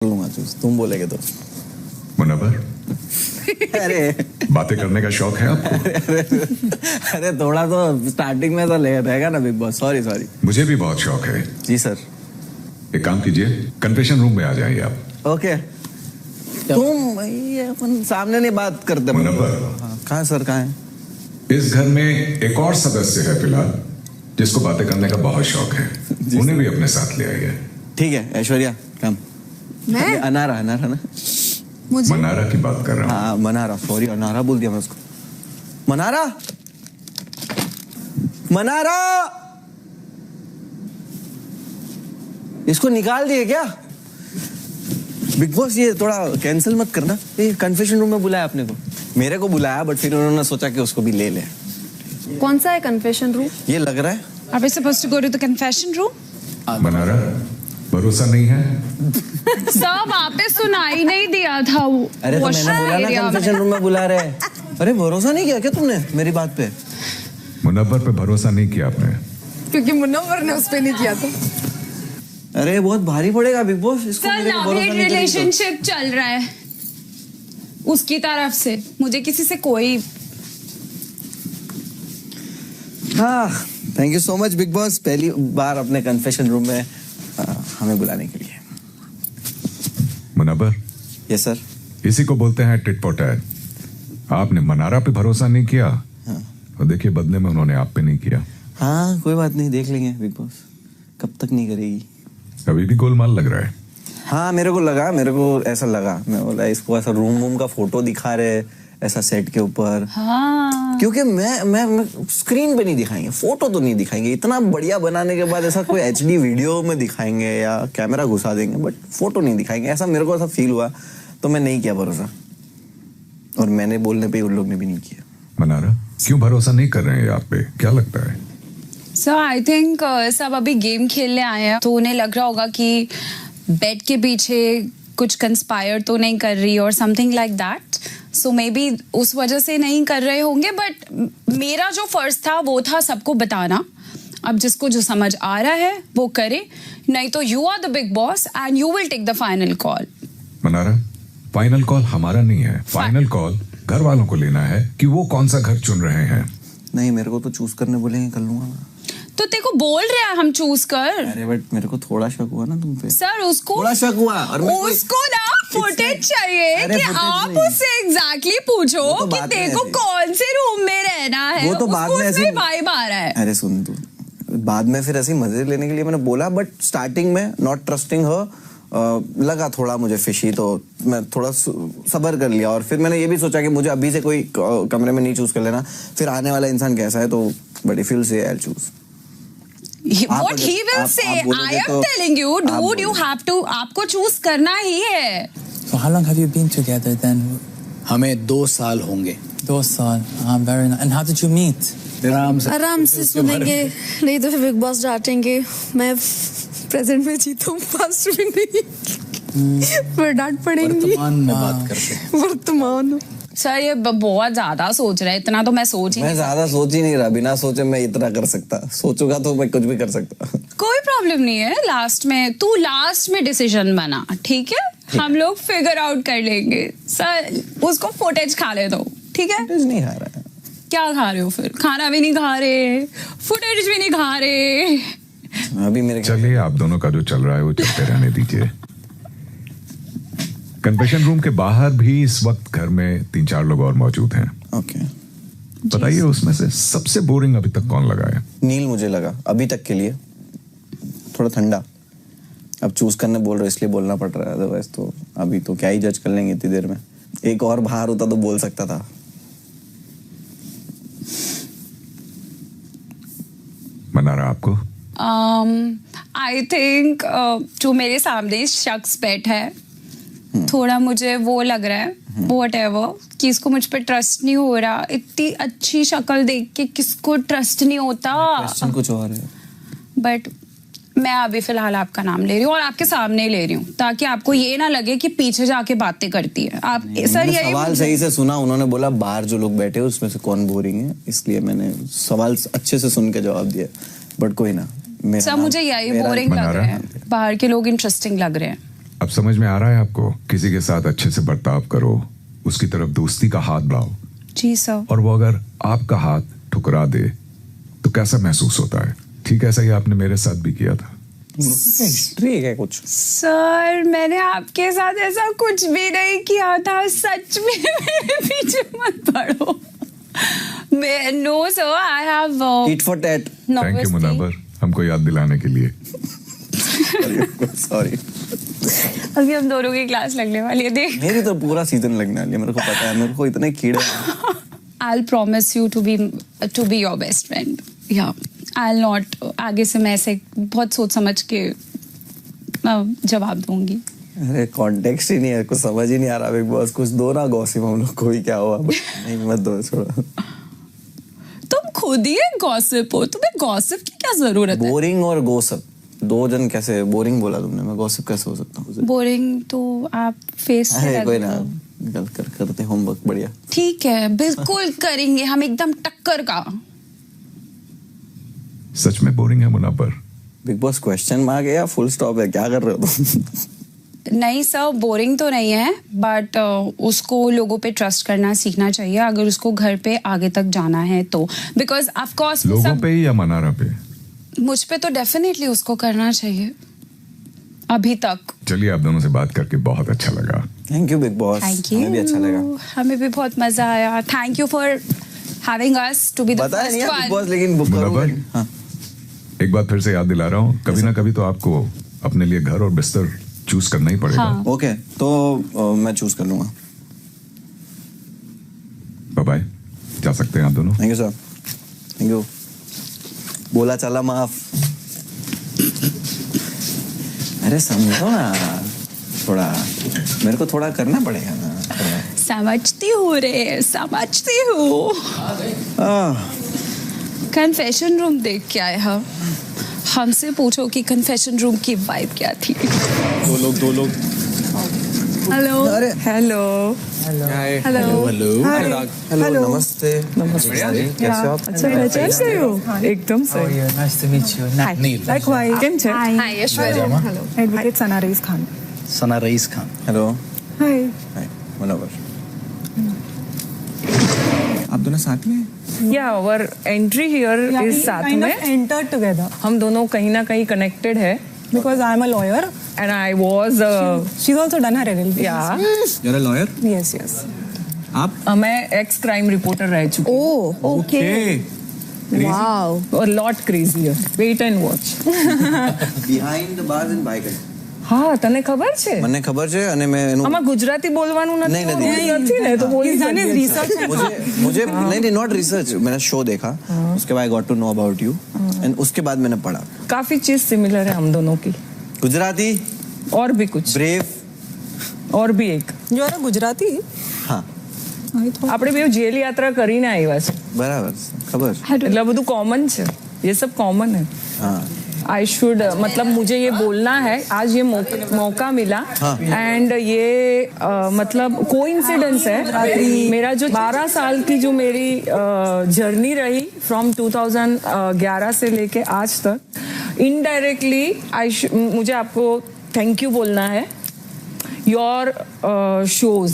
लूंगा चूज, तुम बोलेगे तो। मुनव्वर, अरे बातें करने का शौक है आपको? अरे थोड़ा तो स्टार्टिंग में तो रहेगा ना बिग बॉस। Sorry sorry. मुझे भी बहुत शौक है। जी सर। एक काम कीजिए, कन्फेशन रूम में आ जाइए आप। ओके। तुम ये अपन सामने नहीं बात करते। मुनव्वर, कहाँ सर, कहाँ है? इस घर में एक और सदस्य है फिलहाल जिसको बातें करने का बहुत शौक है। उन्हें भी अपने साथ ले आइए। ठीक है ऐश्वर्या, कम। मैं अनारा, अनारा ना? मुझे मनारा की बात कर रहा हूँ। हाँ मनारा, सॉरी अनारा बोल दिया मैं उसको। मनारा, मनारा, इसको निकाल दिए क्या? बिग बॉस ये थोड़ा कैंसिल मत करना। ये कन्फेशन रूम में बुलाया आपने को, मेरे को बुलाया, बट फिर उन्होंने सोचा कि उसको भी ले ले। कौन सा है कन्फेशन रूम? ये लग रहा है। Are we supposed to go to the confession room? Mannara, भरोसा नहीं है? सर वहाँ पे सुनाई नहीं दिया था वो। अरे तो मैंने बोला ना कन्फेशन रूम में बुला रहे हैं। अरे भरोसा नहीं किया क्या तुमने मेरी बात पे? मुनव्वर पे भरोसा नहीं किया आपने? क्योंकि मुनव्वर ने उस पे नहीं किया था। अरे बहुत भारी पड़ेगा बिग बॉस इसको। सर मेरे को लव भरोसा हेट नहीं करेगी तो। रिलेशनशिप चल रहा है उसकी तरफ से, मुझे किसी से कोई। हाँ, thank you so much big boss, पहली बार अपने कन्फेशन रूम में हमें बुलाने के लिए। Munawar, yes sir. इसी को बोलते हैं टिट फॉर टैट। आपने मनारा पे भरोसा नहीं किया, हाँ। और देखिए बदले में उन्होंने आप पे नहीं किया। हाँ कोई बात नहीं, देख लेंगे बिग बॉस कब तक नहीं करेगी। अभी भी गोलमाल लग रहा है। हाँ मेरे को लगा, मेरे को ऐसा लगा। मैं बोला इसको ऐसा रूम का फोटो दिखा रहे ऐसा सेट के ऊपर। हाँ क्योंकि मैं स्क्रीन पे नहीं दिखाएंगे, फोटो तो नहीं दिखाएंगे। इतना बढ़िया बनाने के बाद ऐसा कोई एचडी वीडियो में दिखाएंगे या कैमरा घुसा देंगे, बट फोटो नहीं दिखाएंगे, ऐसा मेरे को ऐसा फील हुआ। तो मैं नहीं किया भरोसा, और मैंने बोलने पे उन लोग ने भी नहीं किया। मनारा, क्यों भरोसा नहीं कर रहे हैं आप पे? क्या लगता है? सर आई थिंक सब अभी गेम खेलने आए हैं, तो उन्हें लग रहा होगा कि बेड के पीछे कुछ कंस्पायर तो नहीं कर रही और something like that. So may be उस वजह से नहीं कर रहे होंगे, बट मेरा जो फर्ज था वो था सबको बताना। अब जिसको जो समझ आ रहा है वो करे, नहीं तो you are the Bigg Boss and you will take the final call. Mannara, final call हमारा नहीं है, फाइनल कॉल घर वालों को लेना है कि वो कौन सा घर चुन रहे हैं। नहीं, मेरे को तो चूज करने बोलेंगे, कर लूंगा मैं। तो तेरे को बोल रहे हैं हम चूज कर। अरे बट मेरे को थोड़ा शक हुआ ना तुम पे। सर उसको थोड़ा शक हुआ, और मैं उसको ना फुटेज चाहिए अरे कि footage आप नहीं। उससे एग्जैक्टली पूछो वो तो कि बाद में तेरे को ऐसे। कौन से रूम में रहना है। वो तो बाद उसको में उसमें ऐसे। वाइब आ रहा है। अरे सुन तू, बाद में फिर ऐसे मजे लेने के लिए मैंने बोला, बट स्टार्टिंग में नॉट ट्रस्टिंग हर लगा थोड़ा मुझे फिशी, तो मैं थोड़ा सबर कर लिया। और फिर मैंने ये भी सोचा कि मुझे अभी से कोई कमरे में नहीं चूज कर लेना, फिर आने वाला इंसान कैसा है, तो बट इफ यू से I will choose. What he will say, I am telling you, dude, you have to, आपको चूज करना ही है। So how long have you been together then? हमें 2 साल होंगे। 2 साल. Very nice. And how did you meet? आराम से सुनेंगे, नहीं तो फिर बिग बॉस डांटेंगे। मैं प्रेजेंट में जीतूं, पास्ट में नहीं। फिर डांट पड़ेंगी। वर्तमान में बात करते हैं। वर्तमान। सर ये बहुत ज्यादा सोच रहा है, इतना तो मैं सोच ही मैं नहीं। ज्यादा सोच ही नहीं रहा, बिना सोचे मैं इतना कर सकता। सोचूंगा तो मैं कुछ भी कर सकता। कोई प्रॉब्लम नहीं है, लास्ट में डिसीजन बना, ठीक है? हम लोग फिगर आउट कर लेंगे। सर उसको फुटेज खा ले दो, ठीक है? फुटेज नहीं खा रहा है। क्या खा रहे हो फिर? खाना भी नहीं खा रहे, फुटेज भी नहीं खा रहे। अभी मेरे चलिए, आप दोनों का जो चल रहा है वो चलते रहने दीजिए। कन्फेशन रूम के बाहर भी इस वक्त घर में 3-4 लोग और मौजूद हैं। ओके। बताइए उसमें से सबसे बोरिंग अभी तक कौन लगा है? नील मुझे लगा अभी तक के लिए थोड़ा ठंडा। अब चूज करने बोल रहे हो इसलिए बोलना पड़ रहा है, अदरवाइज तो अभी तो क्या ही जज कर लेंगे इतनी देर में। एक और बाहर होता तो बोल सकता था। मनारा, आपको? आई थिंक जो मेरे सामने शख्स बैठा है, थोड़ा मुझे वो लग रहा है whatever, कि इसको मुझ पे ट्रस्ट नहीं हो रहा। इतनी अच्छी शक्ल देख के किसको ट्रस्ट नहीं होता। क्वेश्चन कुछ और है। बट मैं अभी फिलहाल आपका नाम ले रही हूँ और आपके सामने ले रही हूँ, ताकि आपको ये ना लगे कि पीछे जाके बातें करती है आप। सर मैंने यही सवाल सही से सुना, उन्होंने बोला बाहर जो लोग बैठे हैं उसमें से कौन बोरिंग है, इसलिए मैंने सवाल अच्छे से सुन के जवाब दिया। बट कोई ना, सर मुझे यही बोरिंग लग रहा है, बाहर के लोग इंटरेस्टिंग लग रहे हैं। अब समझ में आ रहा है आपको? किसी के साथ अच्छे से बर्ताव करो, उसकी तरफ दोस्ती का हाथ बढ़ाओ, जी सर। और वो अगर आपका हाथ ठुकरा दे तो कैसा महसूस होता है? ठीक ऐसा ही आपने मेरे साथ भी किया था। हिस्ट्री है क्या कुछ? सर मैंने आपके साथ ऐसा कुछ भी नहीं किया था, सच में मेरे पीछे मत पड़ो। No sir, I have tit for tat. Thank you Munawar, हमको याद दिलाने के लिए। सॉरी। अभी हम दोनों की क्लास लगने वाली है, देख। मेरी तो पूरा सीजन लगने वाली है, मेरे को पता है, मेरे को इतने कीड़े हैं। I'll promise you to be your best friend. Yeah, I'll not. आगे से मैं ऐसे बहुत सोच समझ के जवाब दूंगी। अरे कॉन्टेक्स्ट ही नहीं है, कुछ समझ ही नहीं आ रहा। बिग बॉस कुछ दो ना गॉसिप, हम लोग को ही क्या हुआ। नहीं मत दो, छोड़ो। तुम खुद ही एक गॉसिप हो, तुम्हें गॉसिप की क्या जरूरत है? बोरिंग और गॉसिप दो जन कैसे? बोरिंग बोला तुमने, मैं गॉसिप कैसे हो सकता हूँ? बोरिंग तो आप फेस से अरे लग कोई रहे ना, हो। निकल कर करते होमवर्क बढ़िया। ठीक है, बिल्कुल करेंगे हम, एकदम टक्कर का। सच में बोरिंग है Munawar? Bigg Boss question mark है या फुल स्टॉप है? क्या कर रहे हो तुम? नहीं सर, बोरिंग तो नहीं है, बट उसको लोगों पे ट्रस्ट करना सीखना चाहिए अगर उसको घर पे आगे तक जाना है तो। बिकॉज ऑफ कोर्स लोगों पे ही या मनारा पे? मुझ पे तो डेफिनेटली उसको करना चाहिए अभी तक। चलिए, आप दोनों से बात करके बहुत अच्छा लगा। Thank you Bigg Boss, thank you, हमें भी अच्छा लगा। हमें भी बहुत मजा आया। Thank you for having us to be the पता नहीं फर्स्ट बिग वन। बॉस, लेकिन बुक मुनव्वर, हाँ। एक बात फिर से याद दिला रहा हूँ, कभी ना कभी तो आपको अपने लिए घर और बिस्तर चूज करना ही पड़ेगा। हाँ। ओके, तो मैं चूज कर लूंगा। बाय बाय, जा सकते हैं आप दोनों। Thank you sir, thank you. बोला चला माफ। अरे समझो ना थोड़ा, मेरे को थोड़ा करना पड़ेगा ना थोड़ा। समझती हूँ रे, समझती हूँ। कन्फेशन रूम देख के आए हम, हमसे पूछो कि कन्फेशन रूम की वाइब क्या थी। दो लोग हेलो अरे हेलो हेलो हेलो, नमस्ते। कैसे हो आप? अच्छा पहचान गए हो? एकदम How are सही। you? Nice to meet you. Nil Likewise. केम છે? हाय यशवंत। एडवोकेट सना रईस खान। सना रईस खान। हेलो। हाय। हाय मुनव्वर। आप दोनों साथ में? या आवर एंट्री हियर इज साथ में। entered together हम दोनों कहीं ना कहीं कनेक्टेड है। because I'm a lawyer. And I was She's also done her LLB. या You're a lawyer? Yes, yes. आप? मैं एक्स क्राइम रिपोर्टर रह चुकी हूँ। Oh, okay. Wow. और lot crazy wait and watch. Behind the bars in Baikan. હા તને ખબર છે? મને ખબર છે અને મેં એનું આમાં ગુજરાતી બોલવાનું नहीं, નથી नहीं, નથી ને તો બોલી He's done his શકીએ. research. मुझे नहीं नॉट रिसर्च, मैंने शो देखा, उसके बाद I got to know about you and उसके बाद मैंने पढ़ा। काफी चीज सिमिलर है हम दोनों की, गुजराती, और भी कुछ, ब्रेव, और भी एक You are a Gujarati? हाँ I thought. આપણે બે જેલ યાત્રા કરીને આવ્યા છે, बराबर खबर। એટલે બધું કોમન છે, ये सब कॉमन है। हाँ आई शुड मतलब मुझे ये बोलना है, आज ये मौका मिला एंड ये मतलब कोइंसिडेंस है। मेरा जो 12 साल की जो मेरी जर्नी रही फ्रॉम 2011 से लेके आज तक, इनडायरेक्टली मुझे आपको थैंक यू बोलना है। योर शोज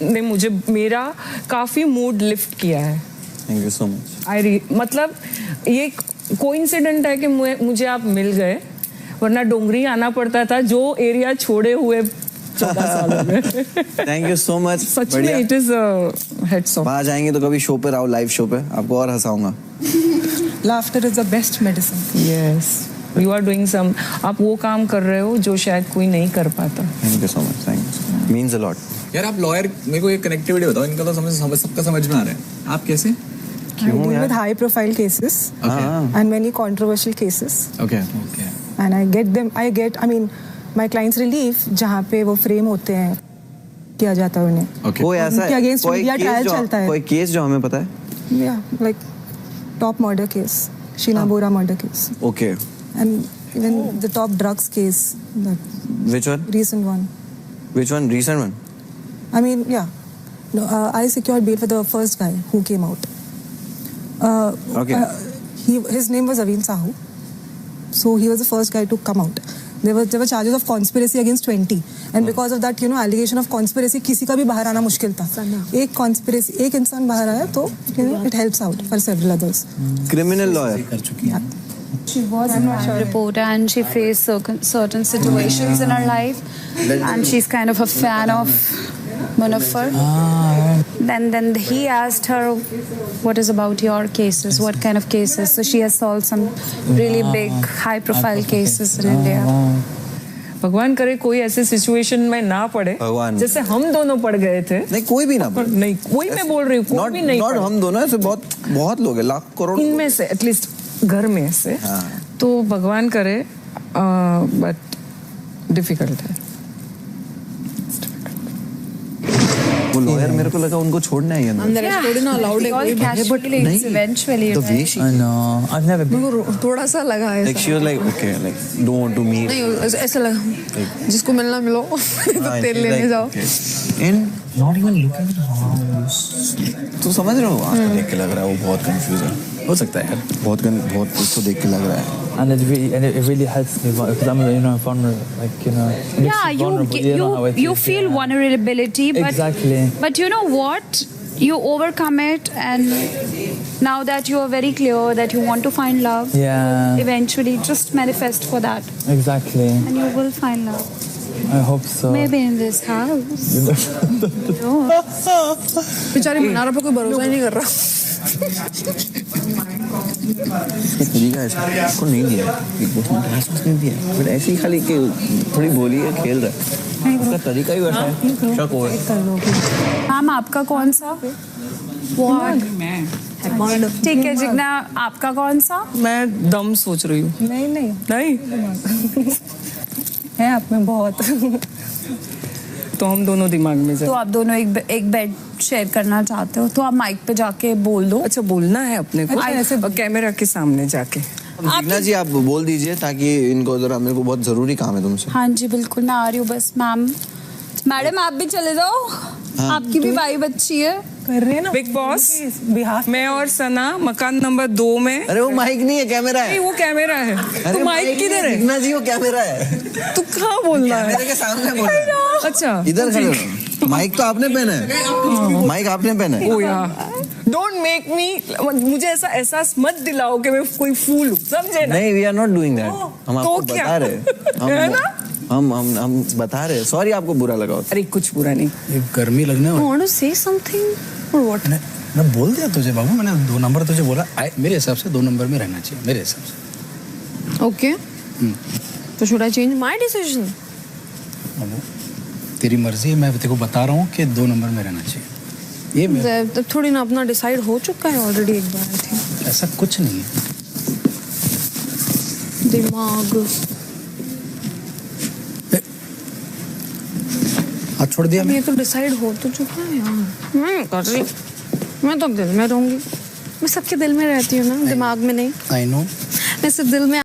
ने मुझे मेरा काफ़ी मूड लिफ्ट किया है। Thank you so much. मतलब ये कोइंसिडेंट है कि मुझे आप मिल गए, वरना डोंगरी आना पड़ता था, जो एरिया छोड़े हुए 14 साल हो गए। Thank you so much. सच में इट इज हेड्स ऑफ। वहाँ जाएंगे तो कभी शो पे आओ, लाइव शो पे आपको और हंसाऊंगा। Laughter is the best medicine. Yes, you are doing some, आप वो काम कर रहे हो जो शायद कोई नहीं कर पाता। Thank you so much, thank you, means a lot. यार आप लॉयर, मेरे को ये कनेक्टिविटी बताओ, इनका तो समझ सबका समझ में आ रहा है। आप कैसे? I deal with high profile cases and many controversial cases. Okay And I mean, my clients relief जहाँ पे वो फ्रेम होते हैं, किया जाता है उन्हें। कोई ऐसा उनके against कोई media केस trial जो चलता है। कोई केस जो हमें पता है? Yeah, like top murder case, Sheena Bora murder case, okay, and even the top drugs case, the which one? recent one. Which one? Recent one? I mean, yeah. No, I secured bail for the first guy who came out. Okay. His name was Aveen Sahu. So he was the first guy to come out. there were charges of conspiracy against 20 and because of that allegation of conspiracy किसी का भी बाहर आना मुश्किल था. एक इंसान बाहर आया तो it helps out for several others. Criminal lawyer. कर चुकी है. She was a crime reporter and she faced certain situations in her life, and she's kind of a fan of Munaffar. Then he asked her, what is about your cases, what kind of cases? So she has solved some really big high profile cases in India. भगवान करे कोई ऐसे situation में ना पड़े भगवान। जैसे हम दोनों पड़ गए थे. नहीं कोई भी ना पड़े. नहीं कोई मैं बोल रही हूँ कोई भी नहीं पड़े. हम दोनों ऐसे बहुत लोग हैं, लाख करोड़ इनमें से एटलीस्ट घर में से. तो भगवान करे, बट डिफिकल्ट है. वो लॉयर मेरे को लगा उनको छोड़ना ही है ना. अंदर थोड़ी ना अलाउड है कोई भी. But eventually, The way she I know. I've never been. मेरे को थोड़ा सा लगा है like she was like okay like don't want to meet. नहीं ऐसा लगा जिसको मिलना मिलो तो तेल लेने जाओ. And Not even looking at the house. तो समझ रहे हो आपको देख के लग रहा है वो बहुत कंफ्यूज है. हो सकता है यार. बहुत उसको देख के लग रहा है. And it really helps me because I'm vulnerable, like yeah, you feel vulnerability, but Exactly. But you know what? You overcome it, and now that you are very clear that you want to find love, Yeah. eventually just manifest for that, Exactly. and you will find love. I hope so. Maybe in this house. No. बेचारी मनारा पे कोई भरोसा ही नहीं कर रहा. तरीका है उसको नहीं दिया नहीं दिया बट ऐसे ही खाली कि थोड़ी बोली है खेल रहा है. उसका तरीका ही वैसा है. शक हो मैम आपका कौन सा? ठीक है जिग्ना, आपका कौन सा? मैं दम सोच रही हूँ. नहीं है आप में बहुत. तो हम दोनों दिमाग में तो आप दोनों एक बेड शेयर करना चाहते हो तो आप माइक पे जाके बोल दो. अच्छा बोलना है अपने को ऐसे कैमरा के सामने जाके. जिग्ना जी आप बोल दीजिए ताकि इनको जरा मेरे को बहुत जरूरी काम है तुमसे. हाँ जी बिल्कुल मैं आ रही हूँ बस. मैडम आप भी चले जाओ. आपकी भी वाइब अच्छी है. कर रहे हैं ना बिग बॉस मैं और सना मकान नंबर 2 में. अरे वो माइक नहीं है कैमरा है. नहीं वो कैमरा है. तो माइक किधर है? जिग्ना जी वो कैमरा है. तू कहाँ बोलना है? कैमरे के सामने बोल रहा है. अच्छा इधर खड़े हो. माइक तो आपने पहना है. माइक आपने पहना है. ओ यार डोंट मेक मी. मुझे ऐसा एहसास मत दिलाओ कि मैं कोई फूल हूँ, समझे ना? नहीं we are not doing that. हम आपको बता रहे हैं. हम बता रहे हैं. सॉरी आपको बुरा लगा. अरे कुछ बुरा नहीं. ये गर्मी लगने वाली. Want to say something or what? मैं बोल दिया तुझे बाबू. मैंने 2 नंबर तुझे बोला. मेरे हिसाब से 2 नंबर में रहना चाहिए मेरे हिसाब से. Okay. तो should I change my decision? बाबू तेरी मर्जी है. मैं तेरे को बता रहा हूँ कि 2 नंबर में रहना चाहिए. ये तब थोड़ी ना अपना डिसाइड हो चुका है ऑलरेडी एक बार. आई थिंक ऐसा कुछ नहीं है. दिमाग हाथ छोड़ दिया. ये तो डिसाइड हो तो चुका है यार. मैं कर रही. मैं तो दिल में रहूंगी. मैं सबके दिल में रहती हूँ ना, दिमाग में नहीं. I know. मैं सिर्फ दिल में